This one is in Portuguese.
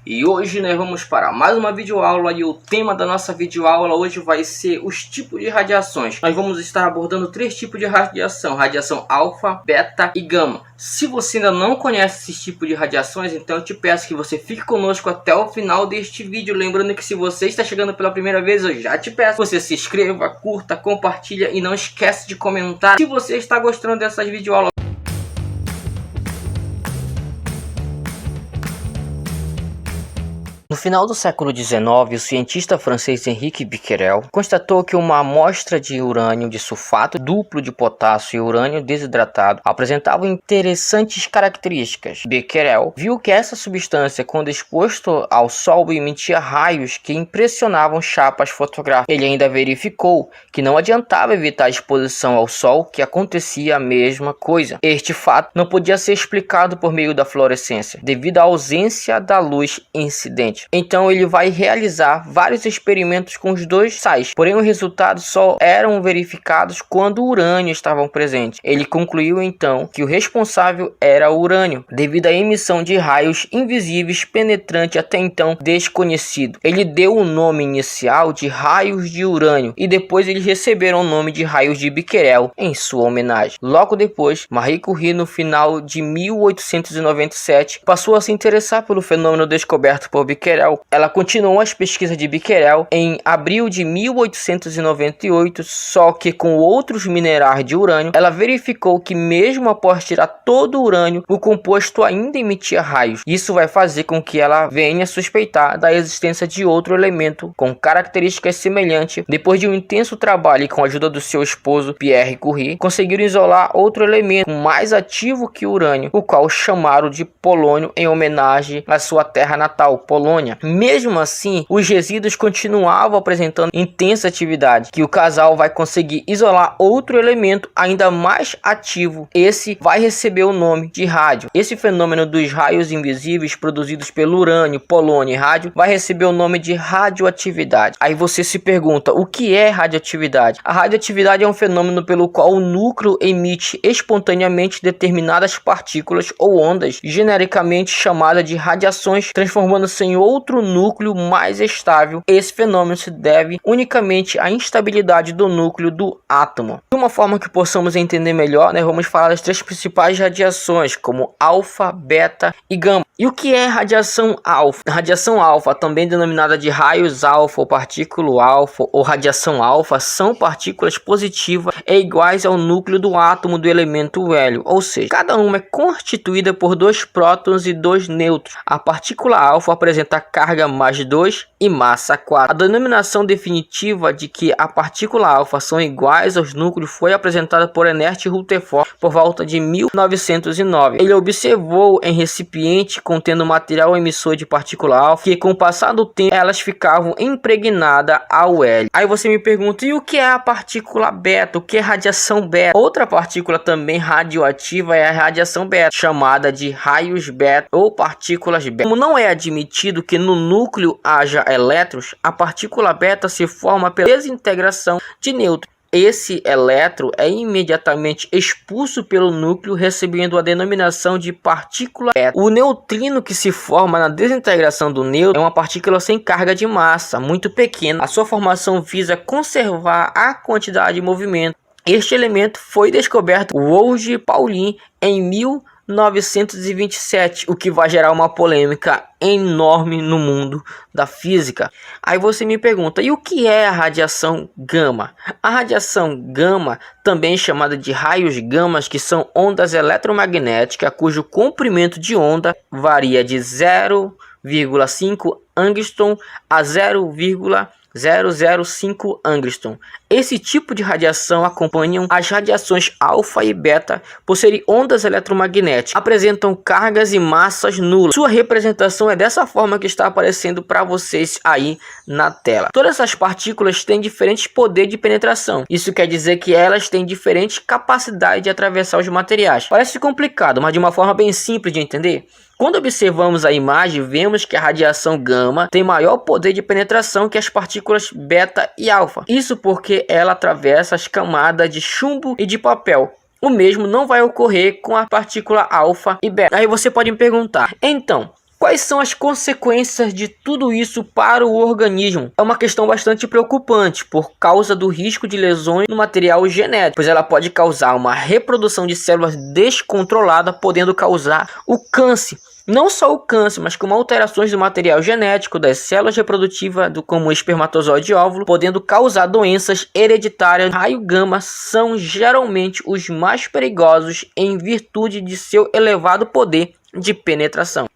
E hoje nós vamos para mais uma videoaula e o tema da nossa videoaula hoje vai ser os tipos de radiações. Nós vamos estar abordando 3 tipos de radiação: radiação alfa, beta e gama. Se você ainda não conhece esses tipos de radiações, então eu te peço que você fique conosco até o final deste vídeo. Lembrando que se você está chegando pela primeira vez, eu já te peço que você se inscreva, curta, compartilha e não esquece de comentar se você está gostando dessas videoaulas. No final do século XIX, o cientista francês Henri Becquerel constatou que uma amostra de urânio de sulfato duplo de potássio e urânio desidratado apresentavam interessantes características. Becquerel viu que essa substância, quando exposto ao sol, emitia raios que impressionavam chapas fotográficas. Ele ainda verificou que não adiantava evitar a exposição ao sol, que acontecia a mesma coisa. Este fato não podia ser explicado por meio da fluorescência, devido à ausência da luz incidente. Então ele vai realizar vários experimentos com os dois sais, porém os resultados só eram verificados quando o urânio estava presente. Ele concluiu então que o responsável era o urânio, devido à emissão de raios invisíveis penetrantes até então desconhecido. Ele deu o nome inicial de raios de urânio e depois eles receberam o nome de raios de Becquerel em sua homenagem. Logo depois, Marie Curie, no final de 1897, passou a se interessar pelo fenômeno descoberto por Becquerel. Ela continuou as pesquisas de Becquerel em abril de 1898, só que com outros minerais de urânio, ela verificou que mesmo após tirar todo o urânio, o composto ainda emitia raios. Isso vai fazer com que ela venha suspeitar da existência de outro elemento com características semelhantes. Depois de um intenso trabalho e com a ajuda do seu esposo Pierre Curie, conseguiram isolar outro elemento mais ativo que o urânio, o qual chamaram de polônio em homenagem à sua terra natal, Polônia. Mesmo assim, os resíduos continuavam apresentando intensa atividade, que o casal vai conseguir isolar outro elemento ainda mais ativo. Esse vai receber o nome de rádio. Esse fenômeno dos raios invisíveis produzidos pelo urânio, polônio e rádio vai receber o nome de radioatividade. Aí você se pergunta, o que é radioatividade? A radioatividade é um fenômeno pelo qual o núcleo emite espontaneamente determinadas partículas ou ondas, genericamente chamadas de radiações, transformando-se em outro núcleo mais estável. Esse fenômeno se deve unicamente à instabilidade do núcleo do átomo. De uma forma que possamos entender melhor, vamos falar das 3 principais radiações, como alfa, beta e gama. E o que é radiação alfa? Radiação alfa, também denominada de raios alfa ou partícula alfa ou radiação alfa, são partículas positivas e iguais ao núcleo do átomo do elemento hélio, ou seja, cada uma é constituída por 2 prótons e 2 nêutrons. A partícula alfa apresenta carga mais 2 e massa 4. A denominação definitiva de que a partícula alfa são iguais aos núcleos foi apresentada por Ernest Rutherford por volta de 1909. Ele observou em recipiente contendo material emissor de partícula alfa que com o passar do tempo elas ficavam impregnadas ao hélio. Aí você me pergunta, e o que é a partícula beta? O que é radiação beta? Outra partícula também radioativa é a radiação beta, chamada de raios beta ou partículas beta. Como não é admitido que no núcleo haja elétrons, a partícula beta se forma pela desintegração de nêutrons. Esse elétron é imediatamente expulso pelo núcleo, recebendo a denominação de partícula beta. O neutrino que se forma na desintegração do nêutron é uma partícula sem carga de massa, muito pequena. A sua formação visa conservar a quantidade de movimento. Este elemento foi descoberto por Roger Pauling em 1927, o que vai gerar uma polêmica enorme no mundo da física. Aí você me pergunta, e o que é a radiação gama? A radiação gama, também chamada de raios gamas, que são ondas eletromagnéticas cujo comprimento de onda varia de 0,5 angstrom a 0,005 angstrom. Esse tipo de radiação acompanham as radiações alfa e beta por serem ondas eletromagnéticas, apresentam cargas e massas nulas. Sua representação é dessa forma que está aparecendo para vocês aí na tela. Todas essas partículas têm diferentes poderes de penetração. Isso quer dizer que elas têm diferentes capacidades de atravessar os materiais. Parece complicado, mas de uma forma bem simples de entender. Quando observamos a imagem, vemos que a radiação gama tem maior poder de penetração que as partículas beta e alfa. Isso porque ela atravessa as camadas de chumbo e de papel. O mesmo não vai ocorrer com a partícula alfa e beta. Aí você pode me perguntar, então, Quais são as consequências de tudo isso para o organismo? É uma questão bastante preocupante por causa do risco de lesões no material genético, pois ela pode causar uma reprodução de células descontrolada, podendo causar o câncer. Não só o câncer, mas como alterações do material genético das células reprodutivas, como espermatozoide e óvulo, podendo causar doenças hereditárias. Raio gama são geralmente os mais perigosos em virtude de seu elevado poder de penetração.